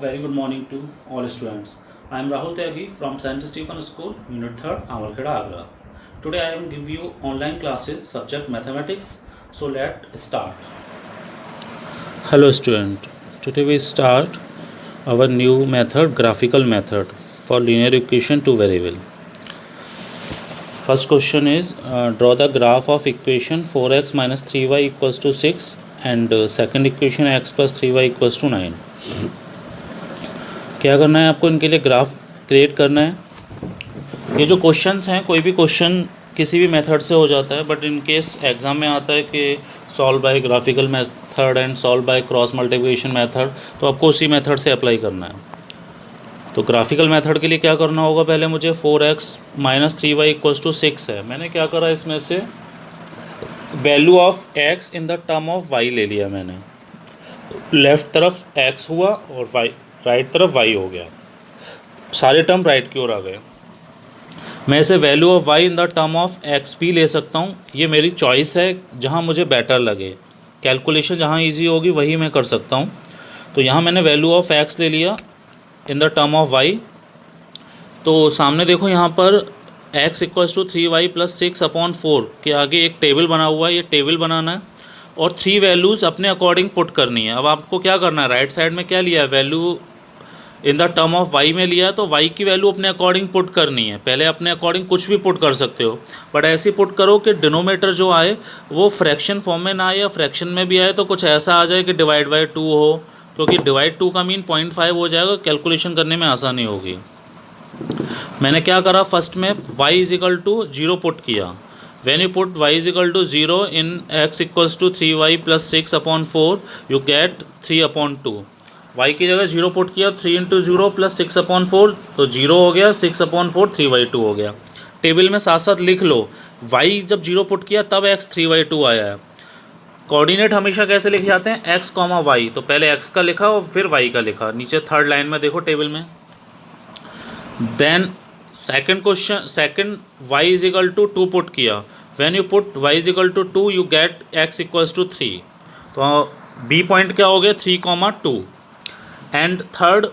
very good morning to all students. I am Rahul Tyagi from St. Stephen School, Unit 3rd, Amalkheda, Agra. Today I am give you online classes, subject mathematics. So let's start. Hello student. Today we start our new method, graphical method for linear equation to variable. First question is draw the graph of equation 4x minus 3y equals to 6 and second equation x plus 3y equals to 9. क्या करना है आपको इनके लिए graph create करना है. ये जो क्वेश्चंस हैं कोई भी क्वेश्चन किसी भी मेथड से हो जाता है, बट इन केस एग्ज़ाम में आता है कि solve by graphical method and solve by cross multiplication method, तो आपको उसी मेथड से अप्लाई करना है. तो ग्राफिकल मेथड के लिए क्या करना होगा, पहले मुझे 4x minus 3y equals to 6 है. मैंने क्या करा, इसमें से value of x in the term of y ले लिया. मैंने लेफ़्ट तरफ x हुआ और y राइट तरफ y हो गया. सारे टर्म राइट की ओर आ गए. मैं इसे value of y in the term of x भी ले सकता हूँ. ये मेरी चॉइस है, जहाँ मुझे बेटर लगे. कैलकुलेशन जहाँ इजी होगी वही मैं कर सकता हूँ. तो यहाँ मैंने वैल्यू ऑफ x ले लिया इन द टर्म ऑफ y. तो सामने देखो यहाँ पर x equals to 3y plus 6/4 के आगे एक टेबल बना हुआ है. ये टेबल बनाना है और 3 वैल्यूज़ अपने अकॉर्डिंग पुट करनी है. अब आपको क्या करना है, राइट साइड में क्या लिया है, value in the term of y में लिया, तो y की वैल्यू अपने अकॉर्डिंग पुट करनी है. पहले अपने अकॉर्डिंग कुछ भी पुट कर सकते हो, बट ऐसे पुट करो कि डिनोमीटर जो आए वो फ्रैक्शन फॉर्म में ना आए, या फ्रैक्शन में भी आए तो कुछ ऐसा आ जाए कि डिवाइड बाई 2 हो, क्योंकि डिवाइड 2 का मीन 0.5 हो जाएगा. कैलकुलेशन करने में आसानी होगी. मैंने क्या करा, फर्स्ट में y is equal to 0 put किया. When you put y is equal to 0 in x equals to 3y plus 6/4, you get 3/2. y की जगह 0 पुट किया, 3 इंटू 0 प्लस 6/4, तो 0 हो गया, 6/4 3/2 हो गया. टेबल में साथ साथ लिख लो, y जब 0 पुट किया तब x 3/2 आया है. कोऑर्डिनेट हमेशा कैसे लिखे जाते हैं, x, y. तो पहले x का लिखा और फिर y का लिखा. नीचे थर्ड लाइन में देखो टेबल में. Then second question, second y is equal to 2 put किया. When you put y is equal to 2 you get x equals to 3. तो b पॉइंट क्या हो गया, 3,2. And third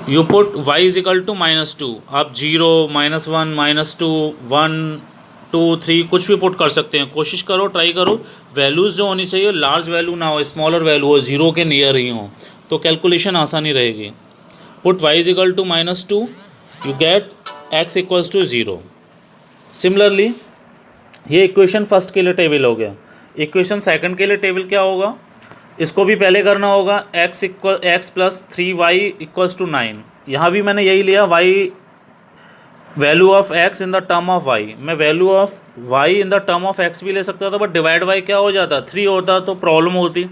you put y is equal to -2. आप 0, -1, -2, 1, 2, 3 कुछ भी put कर सकते हैं. कोशिश करो, ट्राई करो, वैल्यूज़ जो होनी चाहिए लार्ज वैल्यू ना हो, स्मॉलर वैल्यू हो, 0 के नियर ही हो, तो कैलकुलेशन आसानी रहेगी. Put y is equal to -2 you get x equals to 0. Similarly ये इक्वेशन फर्स्ट के लिए टेबल हो गया. इक्वेशन सेकंड के लिए टेबल क्या होगा, इसको भी पहले करना होगा. x plus 3y equals to 9. यहाँ भी मैंने यही लिया, y value of x in the term of y. मैं value of y in the term of x भी ले सकता था, बट डिवाइड बाई क्या हो जाता, 3 होता तो प्रॉब्लम होती.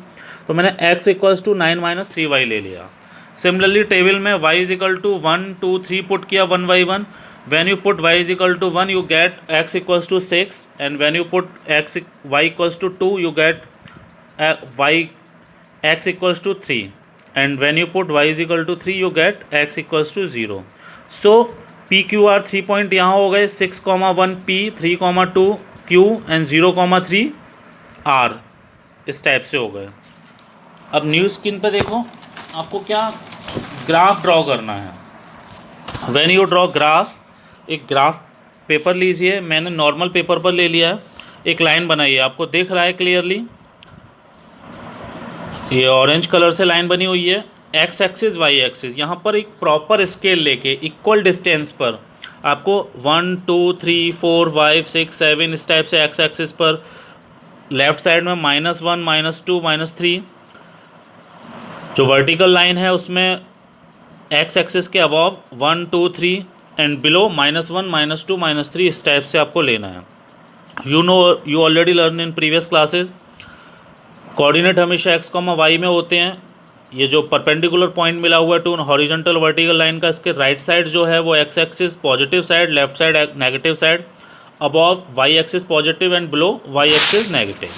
तो मैंने x equals to 9 minus 3y ले लिया. सिमिलरली टेबल में y is equal to 1, 2, 3 put किया 1 by 1. When you put y is equal to 1 you get x equals to 6. And when you put y equals to 2 you get x equals to 3. And when you put y is equal to 3 you get x equals to 0. So PQR 3 point यहाँ हो गए, 6,1 P, 3,2 Q and 0,3 R. इस type से हो गए. अब new screen पे देखो, आपको क्या ग्राफ ड्रॉ करना है. व्हेन यू ड्रॉ ग्राफ, एक ग्राफ पेपर लीजिए. मैंने नॉर्मल पेपर पर ले लिया है. एक लाइन बनाइए, आपको दिख रहा है क्लियरली, ये ऑरेंज कलर से लाइन बनी हुई है. X axis, y axis. यहाँ पर एक प्रॉपर स्केल लेके इक्वल डिस्टेंस पर आपको 1, 2, 3, 4, 5, 6, 7 इस टाइप से एक्स एक्सिस पर. लेफ्ट साइड में -1, -2, -3. जो वर्टिकल लाइन है उसमें एक्स एक्सिस के अबव 1, 2, 3 एंड बिलो -1, -2, -3 इस टाइप से आपको लेना है. You already learn in previous classes. Coordinate हमेशा x, y में होते हैं. ये जो परपेंडिकुलर पॉइंट मिला हुआ है टू हॉरिजॉन्टल वर्टिकल लाइन का, इसके राइट साइड जो है वो x axis positive side, left side negative side. Above y axis positive and below y axis negative.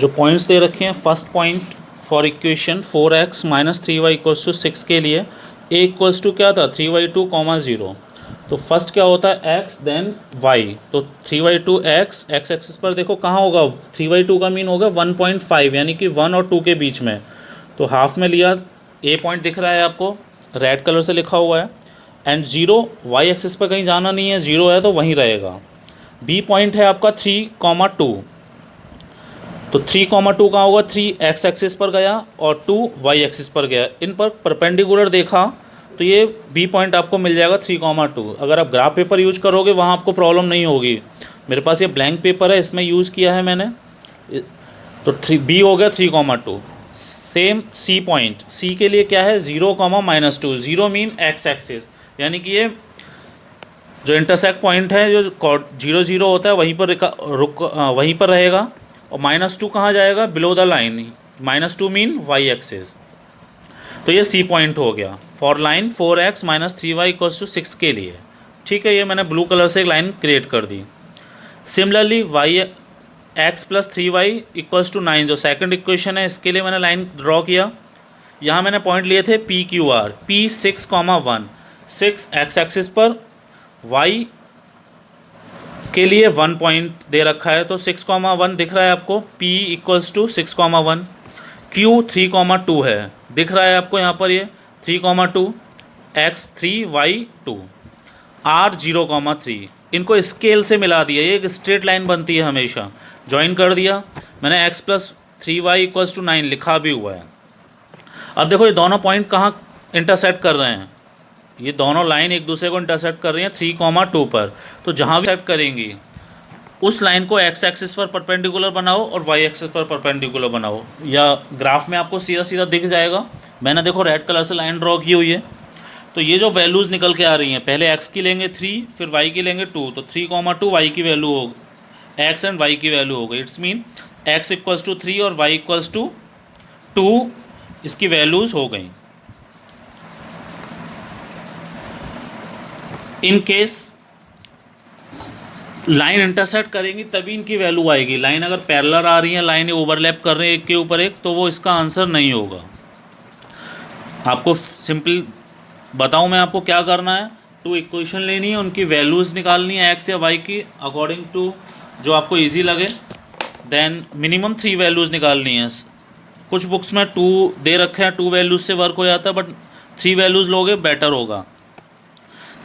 जो पॉइंट्स दे रखे हैं, first point for equation 4x minus 3y equals to 6 के लिए a इक्वल्स टू क्या था, 3y2, 0. तो first क्या होता है x देन y. तो 3y2 x एक्सिस पर देखो कहाँ होगा, 3y2 का मीन होगा 1.5, यानी कि 1 और 2 के बीच में. तो हाफ में लिया, ए पॉइंट दिख रहा है आपको, रेड कलर से लिखा हुआ है, एंड 0 वाई एक्सिस पर कहीं जाना नहीं है, 0 है तो वहीं रहेगा। बी पॉइंट है आपका 3,2, तो 3,2 कहाँ होगा, 3 एक्स एक्सिस पर गया और 2 वाई एक्सिस पर गया, इन पर परपेंडिकुलर देखा तो ये बी पॉइंट आपको मिल जाएगा 3,2। अगर आप ग्राफ पेपर यूज करोगे वहाँ आपको प्रॉब्लम नहीं होगी। मेरे पास ये ब्लैंक पेपर है, इसमें यूज़ किया है मैंने, तो 3 बी हो गया 3,2। सेम सी पॉइंट, सी के लिए क्या है 0,-2, 0 मीन एक्स एक्सिस, यानी कि ये जो इंटरसेक्ट पॉइंट है जो 0,0 होता है वहीं पर वहीं पर रहेगा, और -2 कहाँ जाएगा, below the line, -2 mean y axis. तो ये सी पॉइंट हो गया फॉर लाइन 4x - 3y = 6 के लिए। ठीक है, ये मैंने ब्लू कलर से एक लाइन क्रिएट कर दी। सिमिलरली x + 3y = 9, जो सेकंड इक्वेशन है, इसके लिए मैंने लाइन ड्रॉ किया। यहाँ मैंने पॉइंट लिए थे PQR, P 6,1, 6 एक्स एक्सिस पर, y के लिए 1 पॉइंट दे रखा है, तो 6,1 दिख रहा है आपको, P = 6,1, Q 3,2 है, दिख रहा है आपको यहाँ पर ये 3,2, x 3 y 2, R 0,3। इनको स्केल से मिला दिया, ये एक स्ट्रेट लाइन बनती है हमेशा, ज्वाइन कर दिया मैंने, x + 3y = 9 लिखा भी हुआ है। अब देखो ये दोनों पॉइंट कहाँ इंटरसेक्ट कर रहे हैं, ये दोनों लाइन एक दूसरे को इंटरसेक्ट कर रही हैं 3,2 पर, तो जहाँ भी सेक्ट करेंगी उस लाइन को x एक्सिस पर परपेंडिकुलर बनाओ और y एक्सिस पर परपेंडिकुलर बनाओ, या ग्राफ में आपको सीधा सीधा दिख जाएगा। मैंने देखो रेड कलर से लाइन ड्रॉ की हुई है, तो ये जो वैल्यूज़ निकल के आ रही हैं, पहले x की लेंगे 3, फिर y की लेंगे 2, तो 3,2 y की वैल्यू हो, x एंड y की वैल्यू हो गई। इट्स मीन x = 3 और y = 2, इसकी वैल्यूज़ हो गई। इन केस लाइन इंटरसेक्ट करेंगी तभी इनकी वैल्यू आएगी। लाइन अगर पैरेलल आ रही है, लाइन ओवरलैप कर रहे हैं एक के ऊपर एक, तो वो इसका आंसर नहीं होगा। आपको सिंपल बताऊं मैं आपको क्या करना है, 2 इक्वेशन लेनी है, उनकी वैल्यूज़ निकालनी है x या y की अकॉर्डिंग टू जो आपको इजी लगे, देन मिनिमम 3 वैल्यूज़ निकालनी है। कुछ बुक्स में 2 दे रखे हैं, 2 वैल्यूज़ से वर्क हो जाता है, बट 3 वैल्यूज़ लोगे बेटर होगा।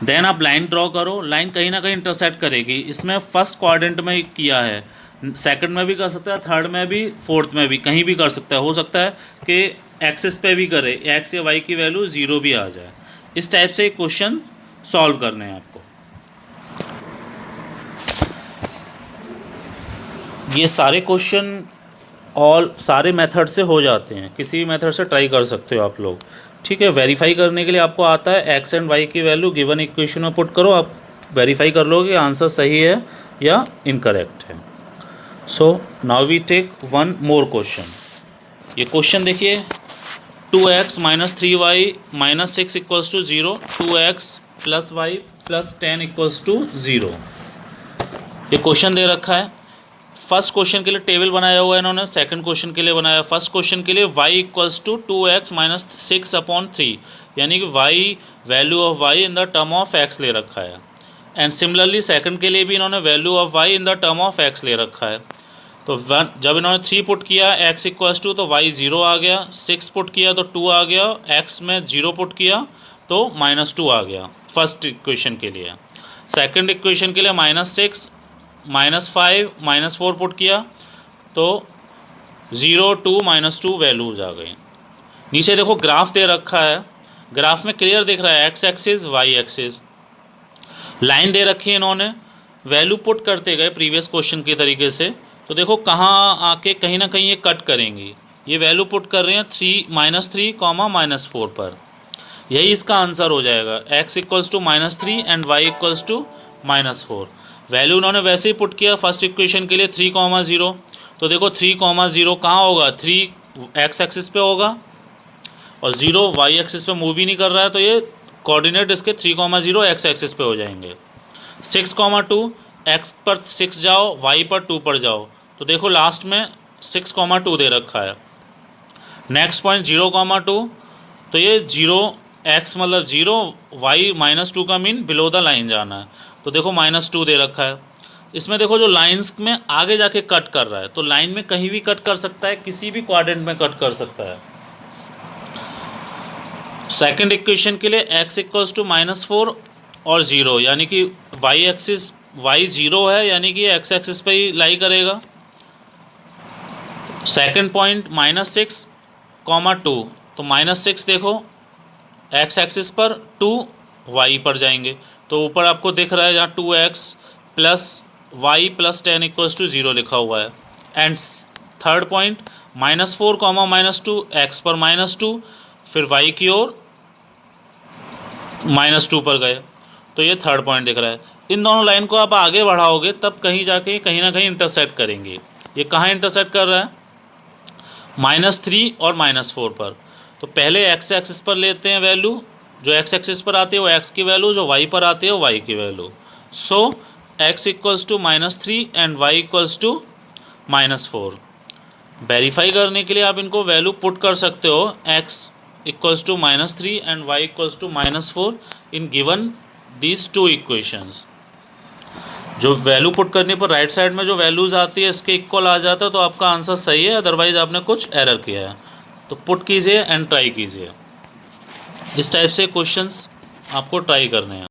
देन आप लाइन ड्रॉ करो, लाइन कहीं ना कहीं इंटरसेक्ट करेगी। इसमें फर्स्ट क्वाड्रेंट में किया है, सेकंड में भी कर सकता है, थर्ड में भी, फोर्थ में भी, कहीं भी कर सकता है। हो सकता है कि एक्सिस पे भी करे, x या y की वैल्यू 0 भी आ जाए। इस टाइप से क्वेश्चन सॉल्व करने हैं आपको। ये सारे क्वेश्चन और सारे मेथड से हो जाते हैं, किसी भी मेथड से ट्राई कर सकते हो आप लोग। ठीक है, वेरीफाई करने के लिए आपको आता है x एंड y की वैल्यू गिवन इक्वेशन में पुट करो, आप वेरीफाई कर लोगे आंसर सही है या इनकरेक्ट है। So now we take one more question. ये क्वेश्चन देखिए, 2x - 3y - 6 = 0, 2x + y + 10 = 0। ये क्वेश्चन दे रखा है। फर्स्ट क्वेश्चन के लिए टेबल बनाया हुआ है इन्होंने, सेकंड क्वेश्चन के लिए बनाया। फर्स्ट क्वेश्चन के लिए y = 2x - 6/3, यानी कि y value of y in the term of x ले रखा है। एंड सिमिलरली सेकंड के लिए भी इन्होंने value of y in the term of x ले रखा है। तो जब इन्होंने 3 पुट किया x = तो y 0 आ गया, 6 पुट किया तो 2 आ गया, x में 0 पुट किया तो -2 आ गया फर्स्ट इक्वेशन के लिए। सेकंड इक्वेशन के लिए -6 -5 -4 पुट किया तो 0 2 -2 वैल्यूज आ गई। नीचे देखो ग्राफ दे रखा है, ग्राफ में क्लियर दिख रहा है x axis y axis, line दे रखी है इन्होंने, वैल्यू पुट करते गए प्रीवियस क्वेश्चन के तरीके से। तो देखो कहाँ आके कहीं ना कहीं ये कट करेंगी, ये वैल्यू पुट कर रहे हैं -3, -4 पर, यही इसका आंसर हो जाएगा। x = -3 and y = -4। वैल्यू उन्होंने वैसे ही पुट किया फर्स्ट इक्वेशन के लिए 3,0, तो देखो 3,0 कहाँ होगा, 3 x एक्सिस पे होगा और 0 y एक्सिस पे मूव ही नहीं कर रहा है, तो ये कोऑर्डिनेट इसके 3,0 x एक्सिस पे हो जाएंगे। 6,2 x पर 6 जाओ, y पर 2 पर जाओ, तो देखो लास्ट में 6,2 दे रखा है। नेक्स्ट पॉइंट 0,2, तो ये 0x मतलब 0, y -2 का मीन बिलो द लाइन जाना है, तो देखो -2 दे रखा है। इसमें देखो जो लाइंस में आगे जाके कट कर रहा है, तो लाइन में कहीं भी कट कर सकता है, किसी भी क्वाड्रेंट में कट कर सकता है। सेकंड इक्वेशन के लिए x इक्वल्स टू -4 और 0, यानी कि y एक्सिस y 0 है, यानी कि x एक्सिस पे ही लाई करेगा। सेकंड पॉइंट -6, -2, तो -6 देखो x एक्सिस पर, 2 y पर जाएंगे, तो ऊपर आपको दिख रहा है जहाँ 2x plus y plus 10 equals to 0 लिखा हुआ है। एंड थर्ड पॉइंट -4, -2, x पर -2, फिर y की ओर -2 पर गए, तो ये थर्ड पॉइंट दिख रहा है। इन दोनों लाइन को आप आगे बढ़ाओगे तब कहीं जाके कहीं ना कहीं इंटरसेक्ट करेंगे। ये कहाँ इंटरसेक्ट कर रहा है? -3 और -4 पर। तो पहले x एक्सिस पर लेते हैं वैल्यू, जो x एक्सिस पर आती है वो x की वैल्यू, जो y पर आती है वो y की वैल्यू। सो x equals to -3 and y equals to -4। Verify करने के लिए आप इनको वैल्यू पुट कर सकते हो, x equals to -3 and y equals to -4 in given these two equations. जो वैल्यू पुट करने पर राइट साइड में जो वैल्यूज़ आती है इसके इक्वल आ जाता है, तो आपका आंसर सही है, अदरवाइज़ आपने कुछ एरर किया है। तो पुट कीजिए एंड ट्राई कीजिए। इस टाइप से क्वेश्चंस आपको ट्राई करने हैं।